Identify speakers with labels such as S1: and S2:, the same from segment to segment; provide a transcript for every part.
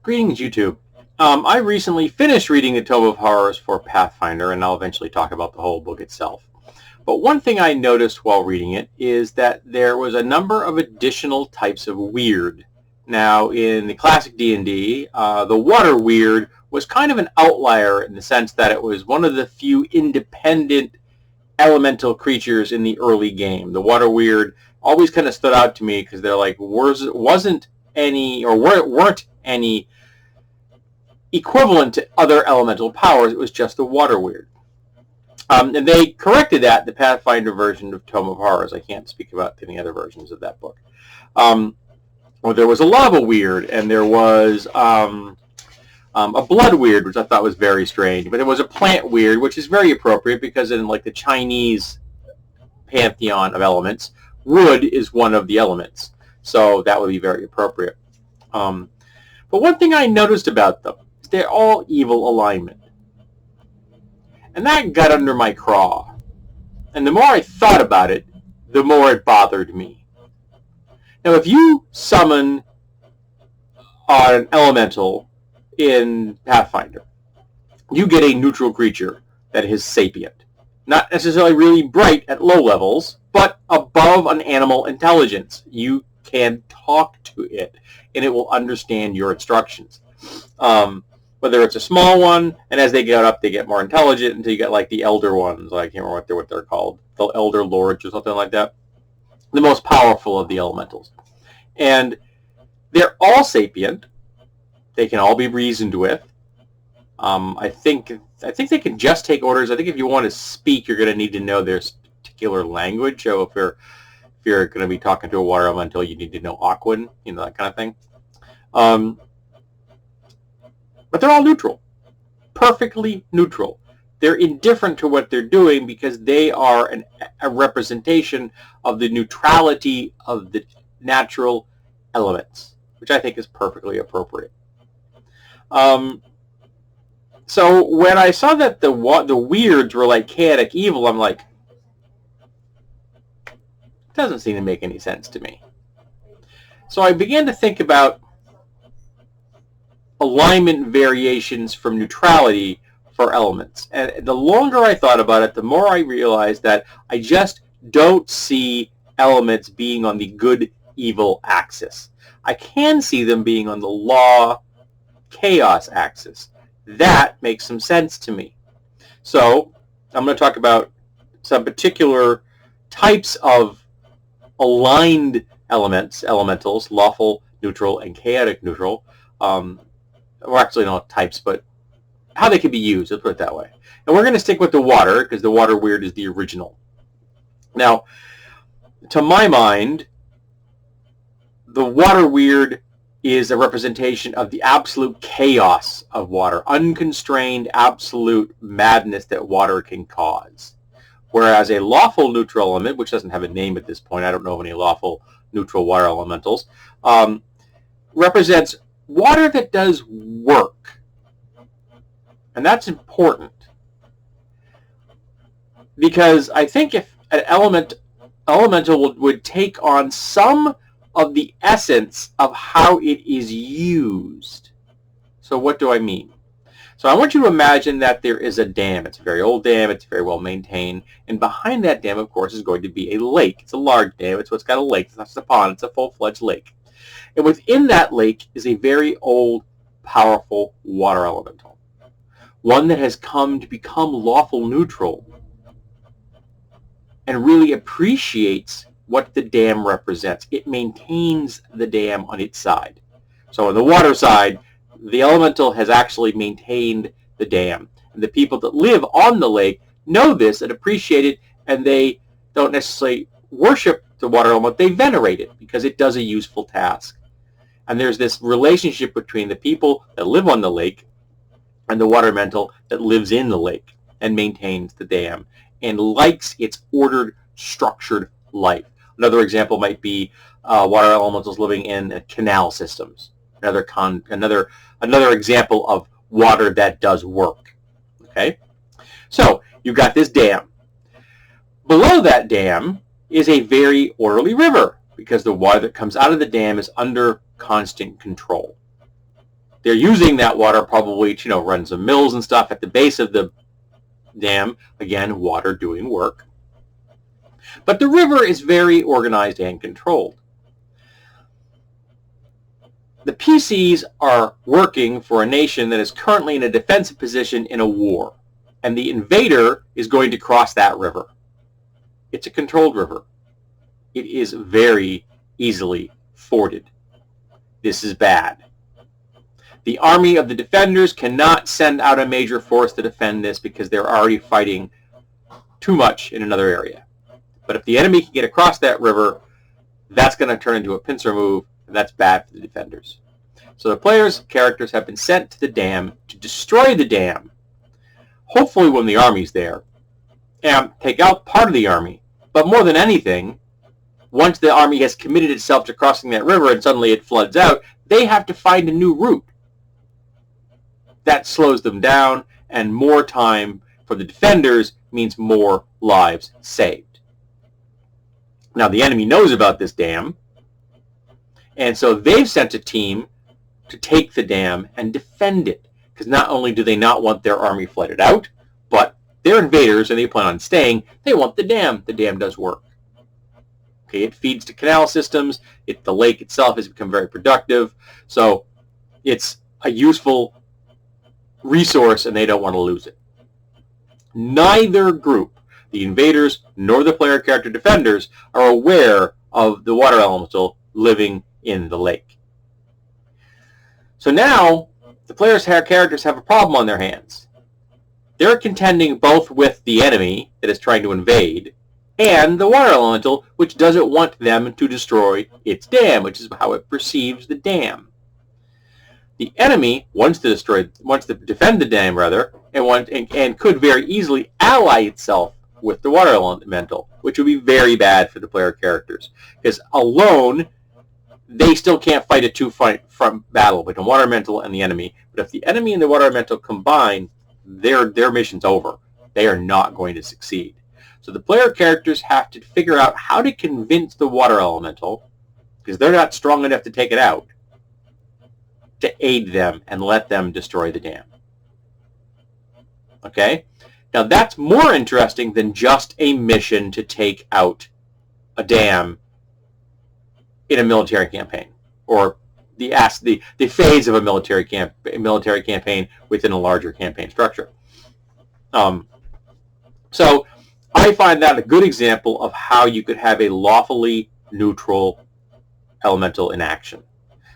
S1: Greetings, YouTube. I recently finished reading the Tome of Horrors for Pathfinder, and I'll eventually talk about the whole book itself. But one thing I noticed while reading it is that there was a number of additional types of weird. Now, in the classic D&D, the water weird was kind of an outlier in the sense that it was one of the few independent elemental creatures in the early game. The water weird always kind of stood out to me because they're like, weren't any equivalent to other elemental powers. It was just the water weird. And they corrected that in the Pathfinder version of Tome of Horrors. I can't speak about any other versions of that book. Well, there was a lava weird, and there was a blood weird, which I thought was very strange. But there was a plant weird, which is very appropriate because in like the Chinese pantheon of elements, wood is one of the elements. So that would be very appropriate. But one thing I noticed about them is they're all evil alignment. And that got under my craw. And the more I thought about it, the more it bothered me. Now, if you summon an elemental in Pathfinder, you get a neutral creature that is sapient. Not necessarily really bright at low levels, but above an animal intelligence. You can talk to it, and it will understand your instructions. Whether it's a small one, and as they get up, they get more intelligent until you get like the elder ones. I can't remember what they're called. The elder lords or something like that. The most powerful of the elementals. And they're all sapient. They can all be reasoned with. I think they can just take orders. I think if you want to speak, you're going to need to know their particular language. So if you're going to be talking to a water elemental, you need to know Aquan, that kind of thing. But they're all neutral. Perfectly neutral. They're indifferent to what they're doing because they are a representation of the neutrality of the natural elements, which I think is perfectly appropriate. So when I saw that the weirds were like chaotic evil, I'm like, it doesn't seem to make any sense to me. So I began to think about alignment variations from neutrality for elements. And the longer I thought about it, the more I realized that I just don't see elements being on the good-evil axis. I can see them being on the law-chaos axis. That makes some sense to me. So I'm going to talk about some particular types of aligned elementals, lawful, neutral, and chaotic neutral. Well, actually not types, but how they can be used, let's put it that way. And we're going to stick with the water, because the water weird is the original. Now, to my mind, the water weird is a representation of the absolute chaos of water, unconstrained, absolute madness that water can cause. Whereas a lawful neutral element, which doesn't have a name at this point, I don't know of any lawful neutral water elementals, represents water that does work. And that's important. Because I think if an elemental would take on some of the essence of how it is used. So what do I mean? So I want you to imagine that there is a dam. It's a very old dam. It's very well maintained. And behind that dam, of course, is going to be a lake. It's a large dam. It's what's got a lake. It's not just a pond. It's a full-fledged lake. And within that lake is a very old, powerful water elemental. One that has come to become lawful neutral and really appreciates what the dam represents. It maintains the dam on its side. So on the water side, the elemental has actually maintained the dam. And the people that live on the lake know this and appreciate it, and they don't necessarily worship the water element. They venerate it because it does a useful task. And there's this relationship between the people that live on the lake and the water elemental that lives in the lake and maintains the dam and likes its ordered, structured life. Another example might be water elementals living in canal systems. Another example of water that does work. Okay, so you've got this dam. Below that dam is a very orderly river because the water that comes out of the dam is under constant control. They're using that water probably to, run some mills and stuff at the base of the dam. Again, water doing work. But the river is very organized and controlled. The PCs are working for a nation that is currently in a defensive position in a war, and the invader is going to cross that river. It's a controlled river. It is very easily forded. This is bad. The army of the defenders cannot send out a major force to defend this because they're already fighting too much in another area. But if the enemy can get across that river, that's going to turn into a pincer move, and that's bad for the defenders. So the players' characters have been sent to the dam to destroy the dam, hopefully when the army's there, and take out part of the army. But more than anything, once the army has committed itself to crossing that river and suddenly it floods out, they have to find a new route. That slows them down, and more time for the defenders means more lives saved. Now, the enemy knows about this dam, and so they've sent a team to take the dam and defend it, because not only do they not want their army flooded out, but they're invaders and they plan on staying. They want the dam. The dam does work. Okay, it feeds to canal systems. The lake itself has become very productive, so it's a useful resource, and they don't want to lose it. Neither group, the invaders nor the player character defenders, are aware of the water elemental living in the lake. So now the players' characters have a problem on their hands. They're contending both with the enemy that is trying to invade and the water elemental, which doesn't want them to destroy its dam, which is how it perceives the dam. The enemy wants to defend the dam, and could very easily ally itself with the water elemental, which would be very bad for the player characters, because alone they still can't fight a two-front battle between the water elemental and the enemy. But if the enemy and the water elemental combine, their mission's over. They are not going to succeed. So the player characters have to figure out how to convince the water elemental, because they're not strong enough to take it out, to aid them and let them destroy the dam. Okay? Now that's more interesting than just a mission to take out a dam in a military campaign, or the phase of a military campaign within a larger campaign structure. So I find that a good example of how you could have a lawfully neutral elemental in action.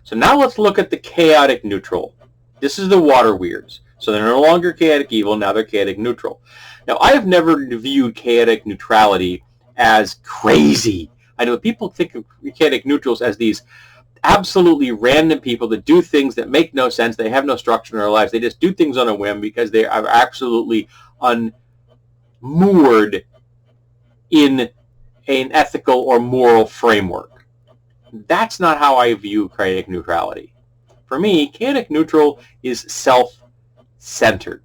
S1: So now let's look at the chaotic neutral. This is the water weirds. So they're no longer chaotic evil, now they're chaotic neutral. Now I have never viewed chaotic neutrality as crazy. I know people think of chaotic neutrals as these absolutely random people that do things that make no sense. They have no structure in their lives. They just do things on a whim because they are absolutely unmoored in an ethical or moral framework. That's not how I view chaotic neutrality. For me, chaotic neutral is self-centered.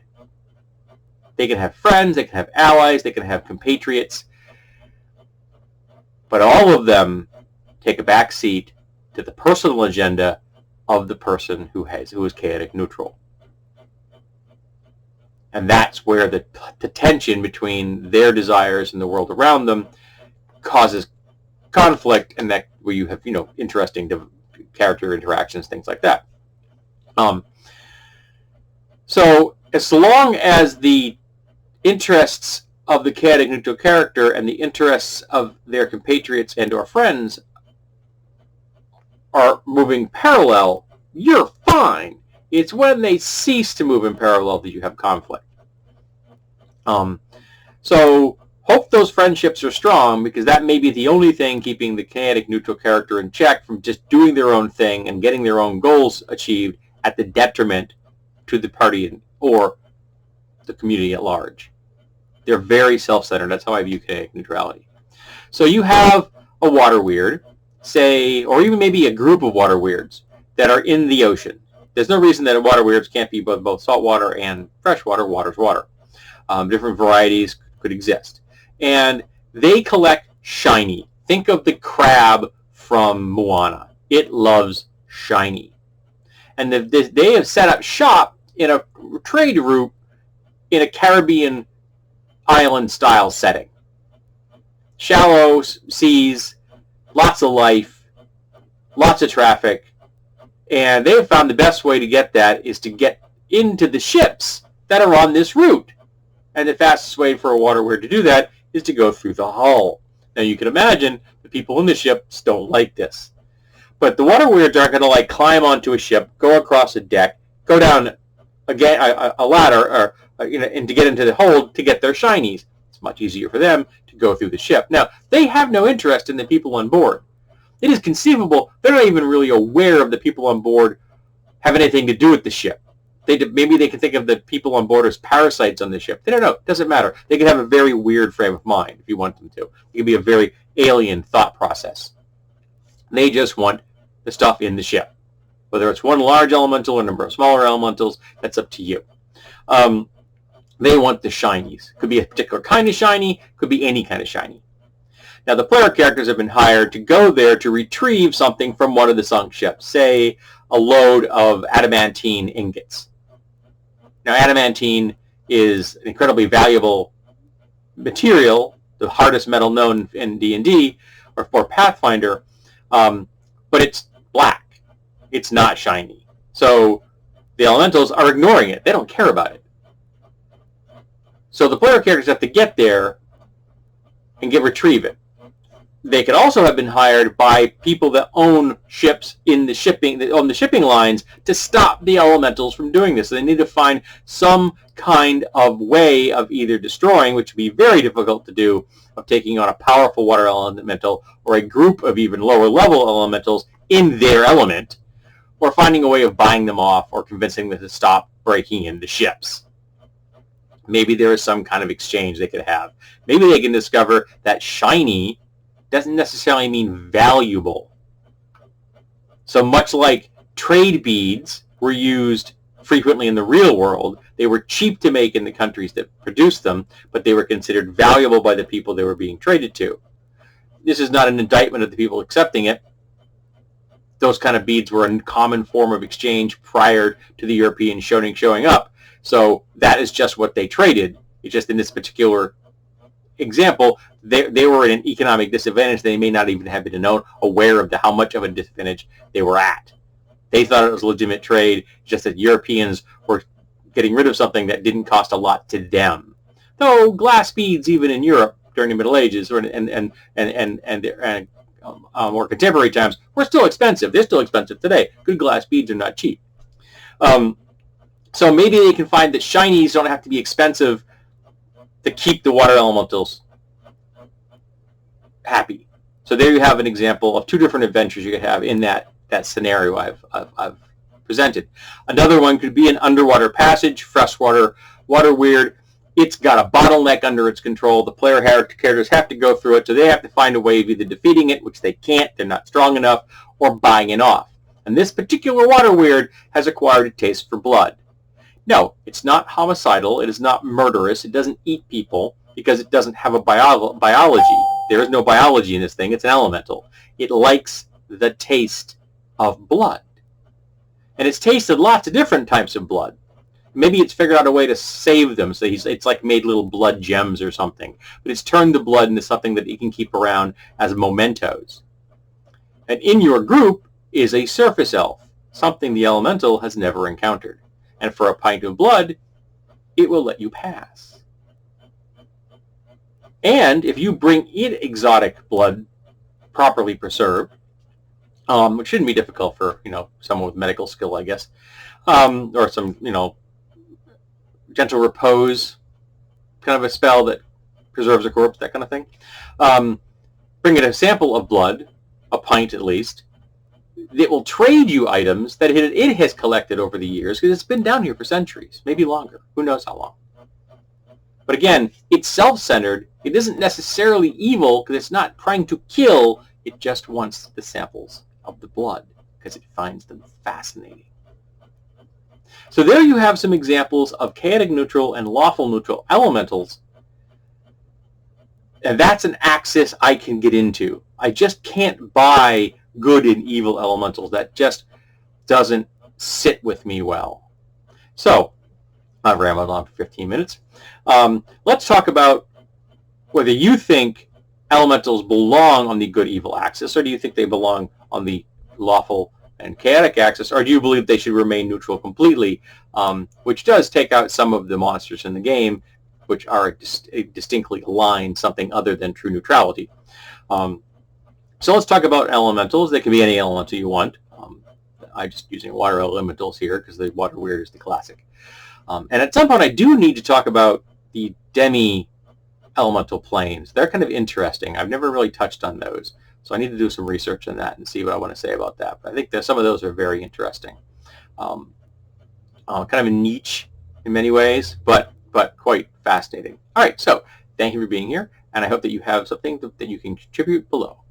S1: They can have friends, they can have allies, they can have compatriots, but all of them take a back seat to the personal agenda of the person who is chaotic neutral. And that's where the tension between their desires and the world around them causes conflict, and that where you have interesting character interactions, things like that. So as long as the interests of the chaotic neutral character and the interests of their compatriots and or friends are moving parallel, you're fine. It's when they cease to move in parallel that you have conflict. So hope those friendships are strong, because that may be the only thing keeping the chaotic neutral character in check from just doing their own thing and getting their own goals achieved at the detriment to the party or the community at large. They're very self-centered. That's how I view chaotic neutrality. So you have a water weird, say, or even maybe a group of water weirds that are in the ocean. There's no reason that water weirds can't be both saltwater and freshwater. Water's water. Different varieties could exist. And they collect shiny. Think of the crab from Moana. It loves shiny. And they have set up shop in a trade route in a Caribbean island-style setting. Shallow seas, lots of life, lots of traffic, and they have found the best way to get that is to get into the ships that are on this route. And the fastest way for a water weird to do that is to go through the hull. Now you can imagine the people in the ships don't like this. But the water weirds aren't going to like climb onto a ship, go across a deck, go down a ladder, and to get into the hold to get their shinies. It's much easier for them to go through the ship. Now, they have no interest in the people on board. It is conceivable they're not even really aware of the people on board have anything to do with the ship. Maybe they can think of the people on board as parasites on the ship. They don't know. It doesn't matter. They can have a very weird frame of mind if you want them to. It can be a very alien thought process. They just want the stuff in the ship. Whether it's one large elemental or a number of smaller elementals, that's up to you. They want the shinies. Could be a particular kind of shiny, could be any kind of shiny. Now the player characters have been hired to go there to retrieve something from one of the sunk ships, say a load of adamantine ingots. Now adamantine is an incredibly valuable material, the hardest metal known in D&D or for Pathfinder, but it's black. It's not shiny. So the elementals are ignoring it. They don't care about it. So the player characters have to get there and retrieve it. They could also have been hired by people that own ships in the shipping, that own the shipping lines, to stop the elementals from doing this. So they need to find some kind of way of either destroying, which would be very difficult to do, of taking on a powerful water elemental or a group of even lower level elementals in their element, or finding a way of buying them off or convincing them to stop breaking into ships. Maybe there is some kind of exchange they could have. Maybe they can discover that shiny doesn't necessarily mean valuable. So much like trade beads were used frequently in the real world, they were cheap to make in the countries that produced them, but they were considered valuable by the people they were being traded to. This is not an indictment of the people accepting it. Those kind of beads were a common form of exchange prior to the Europeans showing up. So that is just what they traded. It's just in this particular example, they were at an economic disadvantage. They may not even have been aware of how much of a disadvantage they were at. They thought it was legitimate trade, just that Europeans were getting rid of something that didn't cost a lot to them. Though glass beads, even in Europe during the Middle Ages and more contemporary times, were still expensive. They're still expensive today. Good glass beads are not cheap. So maybe they can find that shinies don't have to be expensive to keep the water elementals happy. So there you have an example of two different adventures you could have in that scenario I've presented. Another one could be an underwater passage, freshwater water weird. It's got a bottleneck under its control. The player characters have to go through it, so they have to find a way of either defeating it, which they can't, they're not strong enough, or buying it off. And this particular water weird has acquired a taste for blood. No, it's not homicidal, it is not murderous, it doesn't eat people, because it doesn't have a biology. There is no biology in this thing, it's an elemental. It likes the taste of blood. And it's tasted lots of different types of blood. Maybe it's figured out a way to save them, so it's like made little blood gems or something. But it's turned the blood into something that you can keep around as mementos. And in your group is a surface elf, something the elemental has never encountered. And for a pint of blood, it will let you pass. And if you bring in exotic blood, properly preserved, which shouldn't be difficult for someone with medical skill, I guess, or some gentle repose, kind of a spell that preserves a corpse, that kind of thing. Bring in a sample of blood, a pint at least. It will trade you items that it has collected over the years, because it's been down here for centuries, maybe longer. Who knows how long. But again, it's self-centered. It isn't necessarily evil, because it's not trying to kill. It just wants the samples of the blood, because it finds them fascinating. So there you have some examples of chaotic neutral and lawful neutral elementals. And that's an axis I can get into. I just can't buy good and evil elementals. That just doesn't sit with me well. So I've rambled on for 15 minutes. Let's talk about whether you think elementals belong on the good-evil axis, or do you think they belong on the lawful and chaotic axis, or do you believe they should remain neutral completely, which does take out some of the monsters in the game, which are distinctly aligned something other than true neutrality. So let's talk about elementals. They can be any elemental you want. I'm just using water elementals here because the water weird is the classic. And at some point I do need to talk about the demi-elemental planes. They're kind of interesting. I've never really touched on those. So I need to do some research on that and see what I want to say about that. But I think that some of those are very interesting. Kind of a niche in many ways, but quite fascinating. All right, so thank you for being here, and I hope that you have something that you can contribute below.